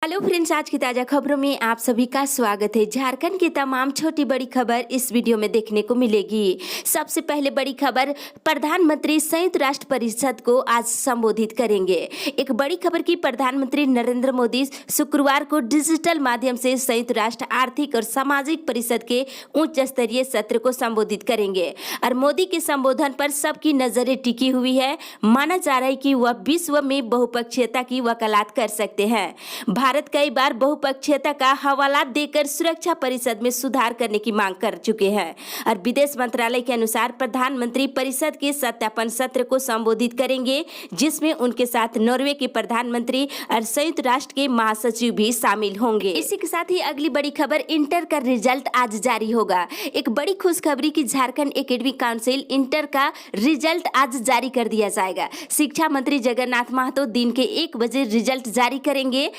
Hello friends, आज की ताजा खबरों में आप सभी का स्वागत है। झारखंड की तमाम छोटी बड़ी खबर इस वीडियो में देखने को मिलेगी। सबसे पहले बड़ी खबर, प्रधानमंत्री संयुक्त राष्ट्र परिषद को आज संबोधित करेंगे। एक बड़ी खबर की प्रधानमंत्री नरेंद्र मोदी शुक्रवार को डिजिटल माध्यम से संयुक्त राष्ट्र आर्थिक और सामाजिक परिषद के उच्च स्तरीय सत्र को संबोधित करेंगे और मोदी के संबोधन पर सबकी नजरें टिकी हुई है। माना जा रहा है कि वह विश्व में बहुपक्षीयता की वकालत कर सकते हैं। भारत कई बार बहुपक्षीयता का हवाला देकर सुरक्षा परिषद में सुधार करने की मांग कर चुके हैं और विदेश मंत्रालय के अनुसार प्रधानमंत्री परिषद के सत्यापन सत्र को संबोधित करेंगे, जिसमें उनके साथ नॉर्वे के प्रधानमंत्री और संयुक्त राष्ट्र के महासचिव भी शामिल होंगे। इसी के साथ ही अगली बड़ी खबर, इंटर का रिजल्ट आज जारी होगा। एक बड़ी खुशखबरी की झारखंड एकेडमिक काउंसिल इंटर का रिजल्ट आज जारी कर दिया जाएगा। शिक्षा मंत्री जगन्नाथ महतो दिन के 1 बजे रिजल्ट जारी करेंगे।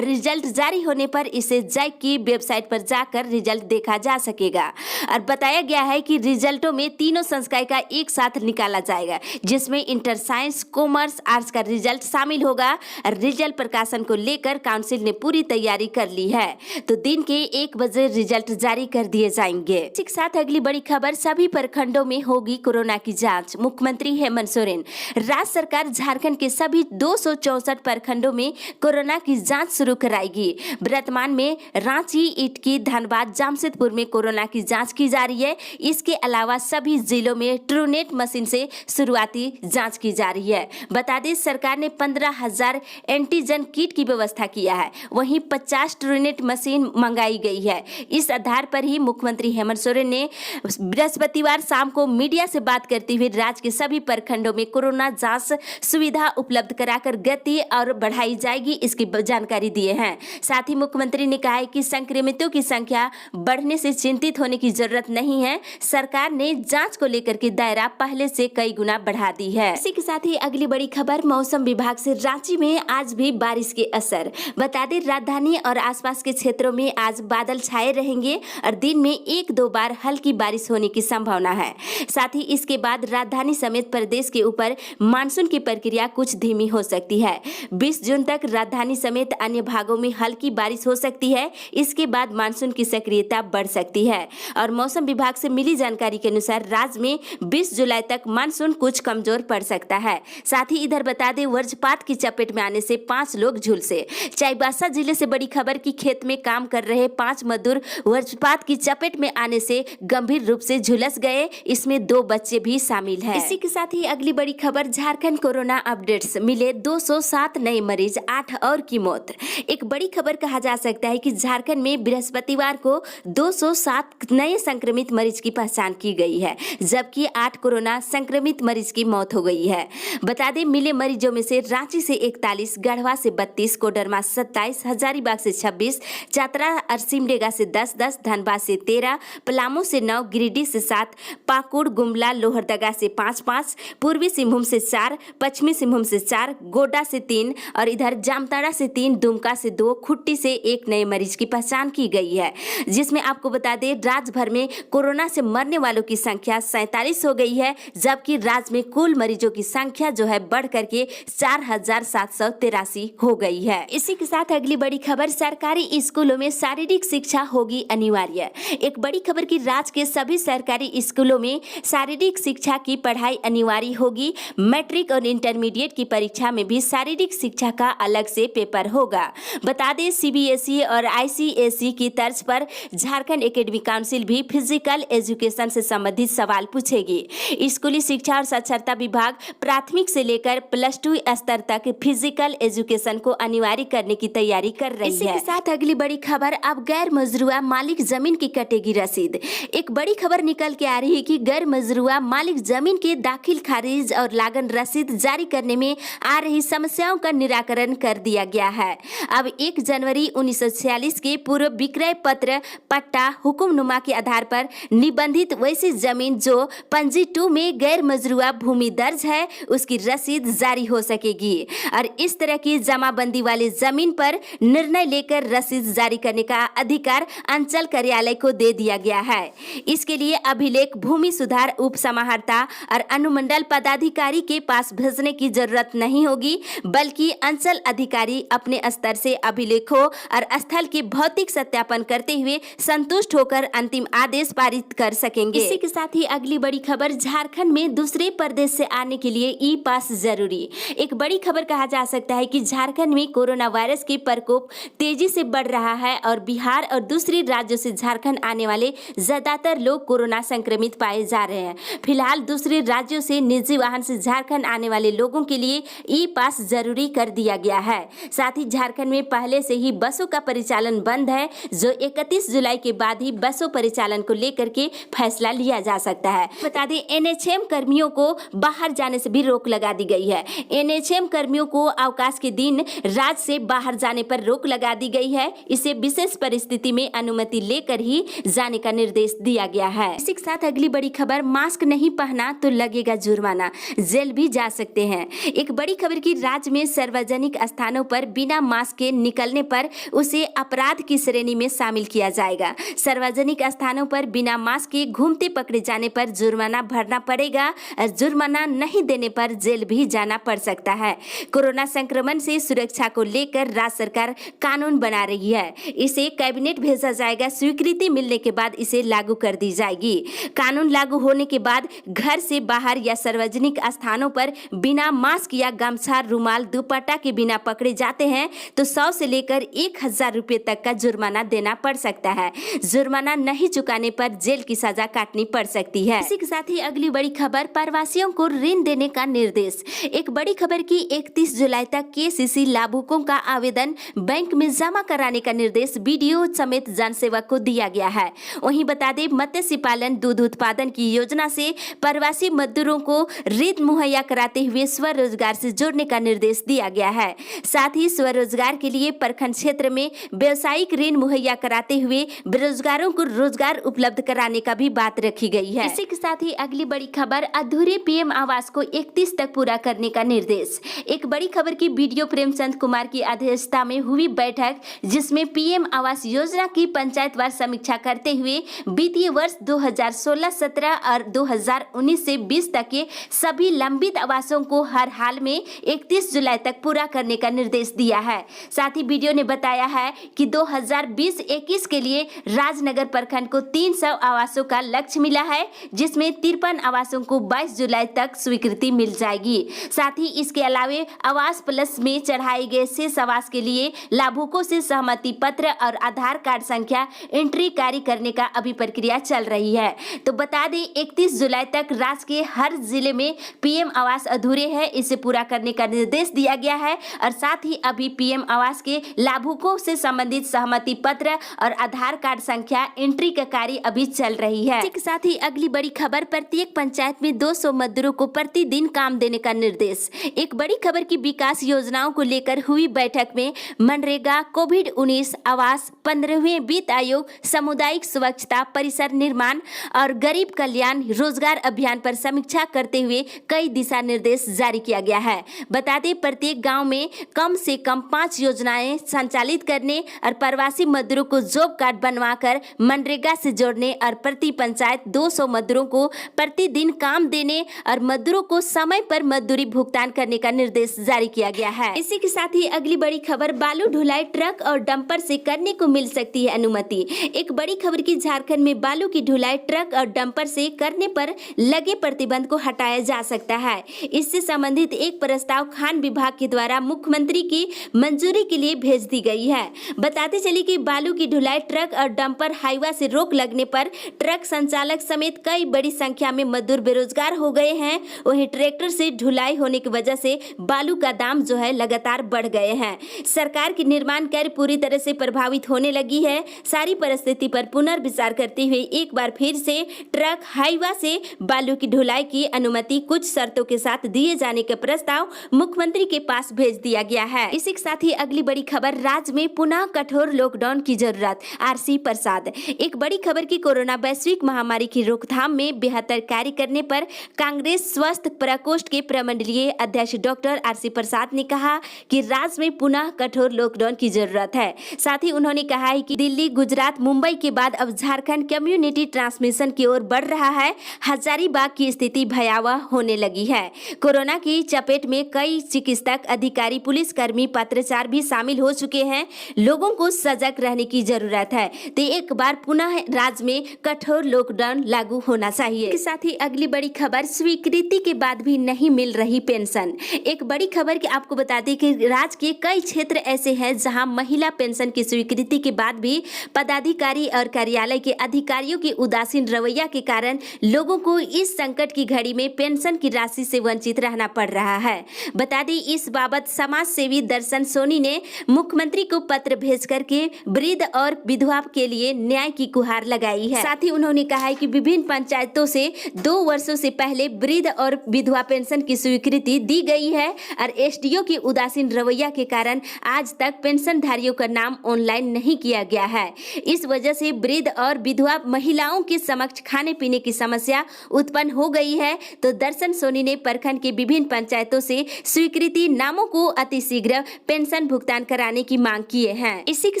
रिजल्ट जारी होने पर इसे जैक की वेबसाइट पर जाकर रिजल्ट देखा जा सकेगा और बताया गया है कि रिजल्टों में तीनों संकाय का एक साथ निकाला जाएगा, जिसमें इंटर साइंस, कॉमर्स, आर्ट्स का रिजल्ट शामिल होगा। रिजल्ट प्रकाशन को लेकर काउंसिल ने पूरी तैयारी कर ली है, तो दिन के 1 बजे रिजल्ट जारी कर दिए जाएंगे। इसी के साथ अगली बड़ी खबर, सभी प्रखंडों में होगी कोरोना की जाँच। मुख्यमंत्री हेमंत सोरेन, राज्य सरकार झारखंड के सभी 264 प्रखंडों में कोरोना की जाँच शुरू कराएगी। वर्तमान में रांची, इटकी, धनबाद, जमशेदपुर में कोरोना की जांच की जा रही है। इसके अलावा सभी जिलों में ट्रूनेट मशीन से शुरुआती जांच की जा रही है। बता दें, सरकार ने 15,000 एंटीजन किट की व्यवस्था किया है, वहीं 50 ट्रूनेट मशीन मंगाई गई है। इस आधार पर ही मुख्यमंत्री हेमंत सोरेन ने बृहस्पतिवार शाम को मीडिया से बात करते हुए राज्य के सभी प्रखंडों में कोरोना जांच सुविधा उपलब्ध कराकर गति और बढ़ाई जाएगी, इसकी जानकारी दिए हैं। साथ ही मुख्यमंत्री ने कहा है कि संक्रमितों की संख्या बढ़ने से चिंतित होने की जरूरत नहीं है। सरकार ने जांच को लेकर के दायरा पहले से कई गुना बढ़ा दी है। इसी के साथ ही अगली बड़ी खबर, मौसम विभाग से रांची में आज भी बारिश के असर। बता दें, राजधानी और आसपास के क्षेत्रों में आज बादल छाए रहेंगे और दिन में 1-2 बार हल्की बारिश होने की संभावना है। साथ ही इसके बाद राजधानी समेत प्रदेश के ऊपर मानसून की प्रक्रिया कुछ धीमी हो सकती है। 20 जून तक राजधानी समेत अन्य भागों में हल्की बारिश हो सकती है। इसके बाद मानसून की सक्रियता बढ़ सकती है और मौसम विभाग से मिली जानकारी के अनुसार राज्य में 20 जुलाई तक मानसून कुछ कमजोर पड़ सकता है। साथ ही इधर बता दें, वज्रपात की चपेट में आने से 5 लोग झुलसे। चाईबासा जिले से बड़ी खबर की खेत में काम कर रहे 5 मजदूर वज्रपात की चपेट में आने से गंभीर रूप से झुलस गए। इसमें 2 बच्चे भी शामिल हैं। इसी के साथ ही अगली बड़ी खबर, झारखंड कोरोना अपडेट्स, मिले 207 नए मरीज, 8 और की मौत। एक बड़ी खबर कहा जा सकता है कि झारखंड में बृहस्पतिवार को 207 नए संक्रमित मरीज की पहचान की गई है, जबकि 8 कोरोना संक्रमित मरीज की मौत हो गई है। बता दें, मिले मरीजों में से रांची से 41, गढ़वा से 32, कोडरमा 27, हजारीबाग से 26, चतरा और सिमडेगा से 10-10, धनबाद से 13, पलामू से 9, गिरिडीह से 7, पाकुड़, गुमला, लोहरदगा से 5-5, पूर्वी सिंहभूम से 4, पश्चिमी सिंहभूम से 4, गोड्डा से 3 और इधर जामताड़ा से 3, दुमका से 2, खुट्टी से 1 नए मरीज की पहचान की गई है। जिसमें आपको बता दें, राज्य भर में कोरोना से मरने वालों की संख्या 47 हो गई है, जबकि राज्य में कुल मरीजों की संख्या जो है बढ़ करके 4,783 हो गई है। इसी के साथ अगली बड़ी खबर, सरकारी स्कूलों में शारीरिक शिक्षा होगी अनिवार्य। एक बड़ी खबर की राज्य के सभी सरकारी स्कूलों में शारीरिक शिक्षा की पढ़ाई अनिवार्य होगी। मैट्रिक और इंटरमीडिएट की परीक्षा में भी शारीरिक शिक्षा का अलग से पेपर होगा। बता दें, सीबीएसई और आईसीएसई की तर्ज पर झारखंड एकेडमिक काउंसिल भी फिजिकल एजुकेशन से संबंधित सवाल पूछेगी। स्कूली शिक्षा और साक्षरता विभाग प्राथमिक से लेकर +2 स्तर तक फिजिकल एजुकेशन को अनिवार्य करने की तैयारी कर रही है। इसी के साथ अगली बड़ी खबर, अब गैर मजरूआ मालिक जमीन की कटेगी रसीद। एक बड़ी खबर निकल के आ रही है कि गैर मजरूआ मालिक जमीन के दाखिल खारिज और लागन रसीद जारी करने में आ रही समस्याओं का निराकरण कर दिया गया है। अब 1 जनवरी 1946 के पूर्व विक्रय पत्र, पट्टा, हुक्मनुमा के आधार पर निबंधित वैसी जमीन जो पंजी 2 में गैर मजरूआ भूमि दर्ज है, उसकी रसीद जारी हो सकेगी और इस तरह की जमाबंदी वाली जमीन पर निर्णय लेकर रसीद जारी करने का अधिकार अंचल कार्यालय को दे दिया गया है। इसके लिए अभिलेख, भूमि सुधार उप समाहर्ता और अनुमंडल पदाधिकारी के पास भेजने की जरूरत नहीं होगी, बल्कि अंचल अधिकारी अपने स्तर से अभिलेखों और स्थल के भौतिक सत्यापन करते हुए संतुष्ट होकर अंतिम आदेश पारित कर सकेंगे। इसी के साथ ही अगली बड़ी खबर, झारखंड में दूसरे प्रदेश से आने के लिए ई पास जरूरी। एक बड़ी खबर कहा जा सकता है कि झारखंड में कोरोना वायरस के प्रकोप तेजी से बढ़ रहा है और बिहार और दूसरे राज्यों से झारखंड आने वाले ज्यादातर लोग कोरोना संक्रमित पाए जा रहे हैं। फिलहाल दूसरे राज्यों से निजी वाहन से झारखंड आने वाले लोगों के लिए ई पास जरूरी कर दिया गया है। साथ ही झारखंड में पहले से ही बसों का परिचालन बंद है, जो 31 जुलाई के बाद ही बसों परिचालन को लेकर के फैसला लिया जा सकता है। बता दें, एनएचएम कर्मियों को बाहर जाने से भी रोक लगा दी गई है। एनएचएम कर्मियों को अवकाश के दिन राज्य से बाहर जाने पर रोक लगा दी गई है। इसे विशेष परिस्थिति में अनुमति लेकर ही जाने का निर्देश दिया गया है। इसी के साथ अगली बड़ी खबर, मास्क नहीं पहना तो लगेगा जुर्माना, जेल भी जा सकते हैं। एक बड़ी खबर की राज्य में सार्वजनिक स्थानों पर बिना मास्क के निकलने पर उसे अपराध की श्रेणी में शामिल किया जाएगा। सार्वजनिक स्थानों पर बिना मास्क के घूमते पकड़े जाने पर जुर्माना भरना पड़ेगा और जुर्माना नहीं देने पर जेल भी जाना पड़ सकता है। कोरोना संक्रमण से सुरक्षा को लेकर राज्य सरकार कानून बना रही है। इसे कैबिनेट भेजा जाएगा। स्वीकृति मिलने के बाद इसे लागू कर दी जाएगी। कानून लागू होने के बाद घर से बाहर या सार्वजनिक स्थानों पर बिना मास्क या गमछा, रुमाल, दुपट्टा के बिना पकड़े जाते हैं तो 100 से लेकर 1000 रुपये तक का जुर्माना देना पड़ सकता है। जुर्माना नहीं चुकाने पर जेल की सजा काटनी पड़ सकती है। इसी के साथ ही अगली बड़ी खबर, प्रवासियों को ऋण देने का निर्देश। एक बड़ी खबर की 31 जुलाई तक केसीसी लाभुकों का आवेदन बैंक में जमा कराने का निर्देश बीडीओ समेत जनसेवक को दिया गया है। वहीं बता दें, मत्स्य पालन, दूध उत्पादन की योजना से प्रवासी मजदूरों को ऋण मुहैया कराते हुए स्वरोजगार से जोड़ने का निर्देश दिया गया है। साथ ही स्वरोजगार के लिए प्रखंड क्षेत्र में व्यवसायिक ऋण मुहैया कराते हुए बेरोजगारों को रोजगार उपलब्ध कराने का भी बात रखी गई है। इसी के साथ ही अगली बड़ी खबर, अधूरे पीएम आवास को 31 तक पूरा करने का निर्देश। एक बड़ी खबर की बीडीओ प्रेमचंद कुमार की अध्यक्षता में हुई बैठक, जिसमें पीएम आवास योजना की पंचायतवार समीक्षा करते हुए वित्तीय वर्ष 2016-17 और 2019 से 20 तक के सभी लंबित आवासों को हर हाल में 31 जुलाई तक पूरा करने का निर्देश दिया है। साथ ही बीडीओ ने बताया है कि 2020-21 के लिए राजनगर प्रखंड को 300 आवासों का लक्ष्य मिला है, जिसमें 53 आवासों को 22 जुलाई तक स्वीकृति मिल जाएगी। साथ ही इसके अलावे आवास प्लस में चढ़ाए गए शेष आवास के लिए लाभुकों से सहमति पत्र और आधार कार्ड संख्या एंट्री कार्य करने का अभी प्रक्रिया चल रही है। तो बता दें, 31 जुलाई तक राज्य के हर जिले में पीएम आवास अधूरे हैं, इसे पूरा करने का निर्देश दिया गया है। और साथ ही अभी पीएम आवास के लाभुकों से संबंधित सहमति पत्र और आधार कार्ड संख्या एंट्री का कार्य अभी चल रही है। इसके साथ ही अगली बड़ी खबर, प्रत्येक पंचायत में 200 मजदूरों को प्रतिदिन काम देने का निर्देश। एक बड़ी खबर की विकास योजनाओं को लेकर हुई बैठक में मनरेगा, कोविड-19 आवास, 15वें वित्त आयोग, सामुदायिक स्वच्छता, परिसर निर्माण और गरीब कल्याण रोजगार अभियान पर समीक्षा करते हुए कई दिशा निर्देश जारी किया गया है। बता दें, प्रत्येक गांव में कम से कम 5 योजनाएं संचालित करने और प्रवासी मजदूरों को जॉब कार्ड बनवाकर मनरेगा से जोड़ने और प्रति पंचायत 200 मजदूरों को प्रतिदिन काम देने और मजदूरों को समय पर मजदूरी भुगतान करने का निर्देश जारी किया गया है। इसी के साथ ही अगली बड़ी खबर, बालू ढुलाई ट्रक और डंपर से करने को मिल सकती है अनुमति। एक बड़ी खबर की, झारखंड में बालू की ढुलाई ट्रक और डंपर से करने पर लगे प्रतिबंध को हटाया जा सकता है। इससे संबंधित एक प्रस्ताव खान विभाग के द्वारा मुख्यमंत्री की मंजूरी के लिए भेज दी गई है। बताते चले कि बालू की ढुलाई ट्रक और डंपर हाईवा से रोक लगने पर ट्रक संचालक समेत कई बड़ी संख्या में मजदूर बेरोजगार हो गए हैं। वहीं ट्रैक्टर से ढुलाई होने की वजह से बालू का दाम जो है लगातार बढ़ गए हैं। सरकार की निर्माण कार्य पूरी तरह से प्रभावित होने लगी है। सारी परिस्थिति पर पुनर्विचार करते हुए एक बार फिर से ट्रक हाईवा से बालू की ढुलाई की अनुमति कुछ शर्तों के साथ दिए जाने का प्रस्ताव मुख्यमंत्री के पास भेज दिया गया है। इसी के साथ ही अगली बड़ी खबर, राज्य में पुनः कठोर लॉकडाउन की जरूरत, आरसी प्रसाद। एक बड़ी खबर की, कोरोना वैश्विक महामारी की रोकथाम में बेहतर कार्य करने पर कांग्रेस स्वास्थ्य प्रकोष्ठ के प्रमंडलीय अध्यक्ष डॉक्टर आरसी प्रसाद ने कहा कि राज्य में पुनः कठोर लॉकडाउन की जरूरत है। साथ ही उन्होंने कहा है कि दिल्ली, गुजरात, मुंबई के बाद अब झारखंड कम्युनिटी ट्रांसमिशन की ओर बढ़ रहा है। हजारीबाग की स्थिति भयावह होने लगी है। कोरोना की चपेट में कई चिकित्सक, अधिकारी, पुलिसकर्मी, पत्रकार भी शामिल हो चुके हैं। लोगों को सजग रहने की जरूरत है। तो एक बार पुनः राज्य में कठोर लॉकडाउन लागू होना चाहिए। इसके साथ ही अगली बड़ी खबर, स्वीकृति के बाद भी नहीं मिल रही पेंशन। एक बड़ी खबर कि आपको बता दें कि राज्य के कई क्षेत्र ऐसे हैं जहां महिला पेंशन की स्वीकृति के बाद भी पदाधिकारी और कार्यालय के अधिकारियों के उदासीन रवैया के कारण लोगों को इस संकट की घड़ी में पेंशन की राशि से वंचित रहना पड़ रहा है। बता दें इस बाबत समाज सेवी दर्शन सोनी ने मुख्यमंत्री को पत्र भेज करके वृद्ध और विधवा के लिए न्याय की गुहार लगाई है। साथ ही उन्होंने कहा है कि विभिन्न पंचायतों से 2 वर्षों से पहले वृद्ध और विधवा पेंशन की स्वीकृति दी गई है और एसडीओ की उदासीन रवैया के कारण आज तक पेंशनधारियों का नाम ऑनलाइन नहीं किया गया है। इस वजह से वृद्ध और विधवा महिलाओं के समक्ष खाने पीने की समस्या उत्पन्न हो गई है। तो दर्शन सोनी ने प्रखंड के विभिन्न पंचायतों से स्वीकृति नामों को अतिशीघ्र पेंशन भुगतान कराने की मांग किए हैं। इसी के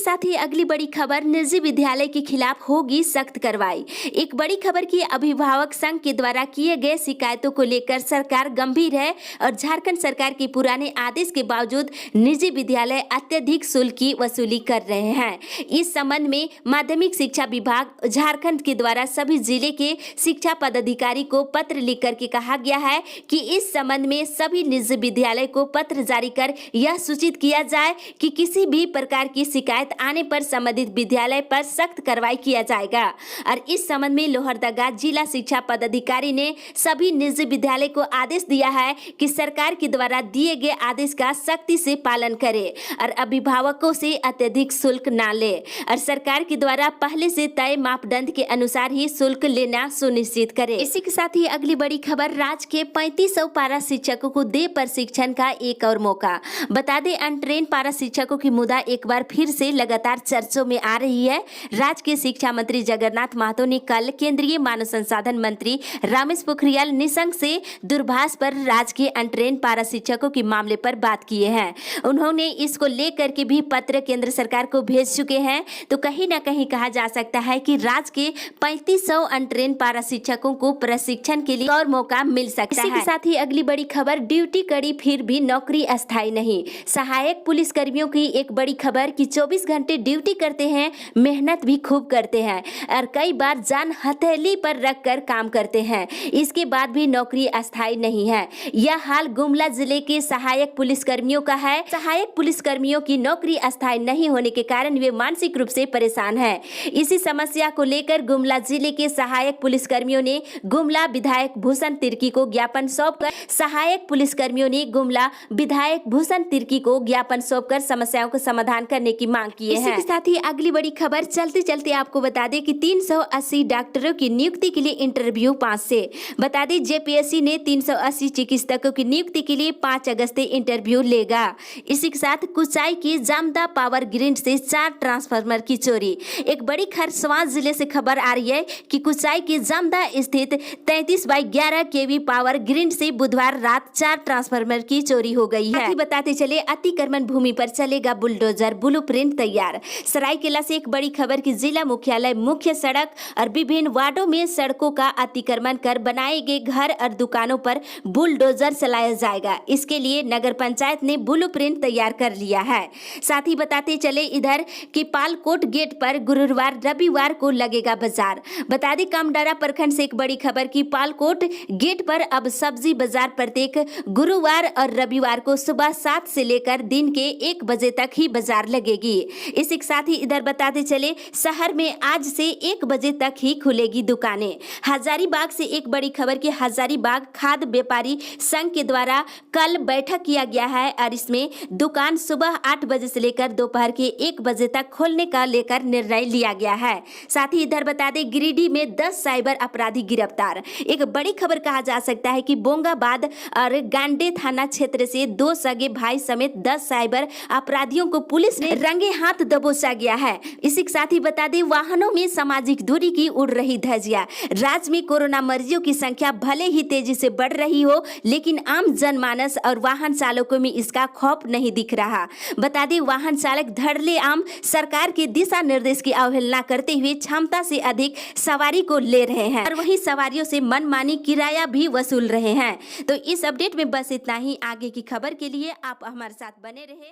साथ ही अगली बड़ी खबर, निजी विद्यालय के खिलाफ होगी सख्त कार्रवाई। एक बड़ी खबर की अभिभावक संघ के द्वारा किए गए शिकायतों को लेकर सरकार गंभीर है और झारखंड सरकार के पुराने आदेश के बावजूद निजी विद्यालय अत्यधिक शुल्क की वसूली कर रहे हैं। इस संबंध में माध्यमिक शिक्षा विभाग झारखंड के द्वारा सभी जिले के शिक्षा पदाधिकारी को पत्र लिख करके कहा गया है कि इस संबंध में सभी निजी विद्यालय को पत्र जारी कर यह सूचित किया जाए कि किसी भी प्रकार की शिकायत आने पर संबंधित विद्यालय पर सख्त कार्रवाई किया जाएगा। और इस संबंध में लोहरदगा जिला शिक्षा पदाधिकारी ने सभी निजी विद्यालय को आदेश दिया है कि सरकार के द्वारा दिए गए आदेश का सख्ती से पालन करे और अभिभावकों से अत्यधिक शुल्क न ले और सरकार के द्वारा पहले से तय मापदंड के अनुसार ही शुल्क लेना सुनिश्चित करे। इसी के साथ ही अगली बड़ी खबर, राज्य के 3500 पारा शिक्षकों को दे प्रशिक्षण का एक और मौका। बता दें अनट्रेन पारा शिक्षकों की मुद्दा एक बार फिर से लगातार चर्चों में आ रही है। राज्य के शिक्षा मंत्री जगन्नाथ महतो ने कल केंद्रीय मानव संसाधन मंत्री रमेश पोखरियाल निशंक से दूरभाष पर राज्य के अनट्रेन पारा शिक्षकों के मामले पर बात किए हैं। उन्होंने इसको लेकर के भी पत्र केंद्र सरकार को भेज चुके हैं। तो कहीं ना कहीं कहा जा सकता है कि राज्य के 3500 अनट्रेन पारा शिक्षकों को प्रशिक्षण के लिए और मौका मिल सकता है। इसी के साथ ही अगली बड़ी खबर, ड्यूटी कड़ी फिर भी नौकरी अस्थायी नहीं। सहायक पुलिस कर्मियों की एक बड़ी खबर कि 24 घंटे ड्यूटी करते हैं, मेहनत भी खूब करते हैं और कई बार जान हथेली पर रखकर काम करते हैं। इसके बाद भी नौकरी अस्थायी नहीं है। यह हाल गुमला जिले के सहायक पुलिस कर्मियों का है। सहायक पुलिस कर्मियों की नौकरी अस्थायी नहीं होने के कारण वे मानसिक रूप से परेशान हैं। इसी समस्या को लेकर गुमला जिले के सहायक पुलिस कर्मियों ने गुमला विधायक भूषण तिर्की को ज्ञापन सौंपकर सहायक पुलिस कर्मियों ने गुमला विधायक भूषण तिर्की को ज्ञापन सौंपकर समस्याओं को समाधान करने की मांग की है। इसके साथ ही अगली बड़ी खबर, चलते चलते आपको बता दें कि 380 डॉक्टरों की नियुक्ति के लिए इंटरव्यू 5 से। बता दें जेपीएससी ने 380 चिकित्सकों की नियुक्ति के लिए 5 अगस्त से इंटरव्यू लेगा। इसी के साथ कुचाई की जामदा पावर ग्रिड से 4 ट्रांसफार्मर की चोरी। एक बड़ी खरसवां जिले से खबर आ रही है कि कुचाई के जामदा स्थित 33/11 केवी पावर ग्रिड से बुधवार रात 4 ट्रांसफार्मर की चोरी हो गई है। बताते चले अतिक्रमण भूमि पर चलेगा बुलडोजर, ब्लूप्रिंट तैयार। सरायकेला से एक बड़ी खबर की जिला मुख्यालय, मुख्य सड़क और विभिन्न वार्डों में सड़कों का अतिक्रमण कर बनाए गए घर और दुकानों पर बुलडोजर चलाया जाएगा। इसके लिए नगर पंचायत ने ब्लूप्रिंट तैयार कर लिया है। साथ ही बताते चले इधर कि पालकोट गेट पर गुरुवार रविवार को लगेगा बाजार। बता दें कामडारा प्रखंड से एक बड़ी खबर की पालकोट गेट पर अब सब्जी बाजार प्रत्येक गुरुवार और रविवार को सुबह 7 से लेकर दिन के 1 बजे तक ही बाजार लगेगी। इसी के साथ ही इधर बताते चले शहर में आज से 1 बजे तक ही खुलेगी दुकानें। हजारीबाग से एक बड़ी खबर की हजारीबाग खाद्य व्यापारी संघ के द्वारा कल बैठक किया गया है और इसमें दुकान सुबह 8 बजे से लेकर दोपहर के 1 बजे तक खोलने का लेकर निर्णय लिया गया है। साथ ही इधर बता दें गिरिडीह में 10 साइबर अपराधी गिरफ्तार। एक बड़ी खबर कहा जा सकता है कि बोंगाबाद और गांडे थाना क्षेत्र से 2 सगे भाई समेत 10 साइबर अपराधियों को पुलिस ने रंगे हाथ दबोचा गया है। इसी के साथ ही बता दें वाहनों में सामाजिक दूरी की उड़ रही धज्जियां। राज्य में कोरोना मरीजों की संख्या भले ही तेजी से बढ़ रही हो, लेकिन आम जनमानस और वाहन चालकों में इसका खौफ नहीं दिख रहा। बता दें वाहन चालक धड़ल्ले आम सरकार के दिशा निर्देश की अवहेलना करते हुए क्षमता से अधिक सवारी को ले रहे हैं और वहीं सवारियों से मनमानी किराया भी वसूल रहे हैं। तो इस अपडेट में बस इतना ही। आगे की खबर के लिए आप हमारे साथ बने रहे।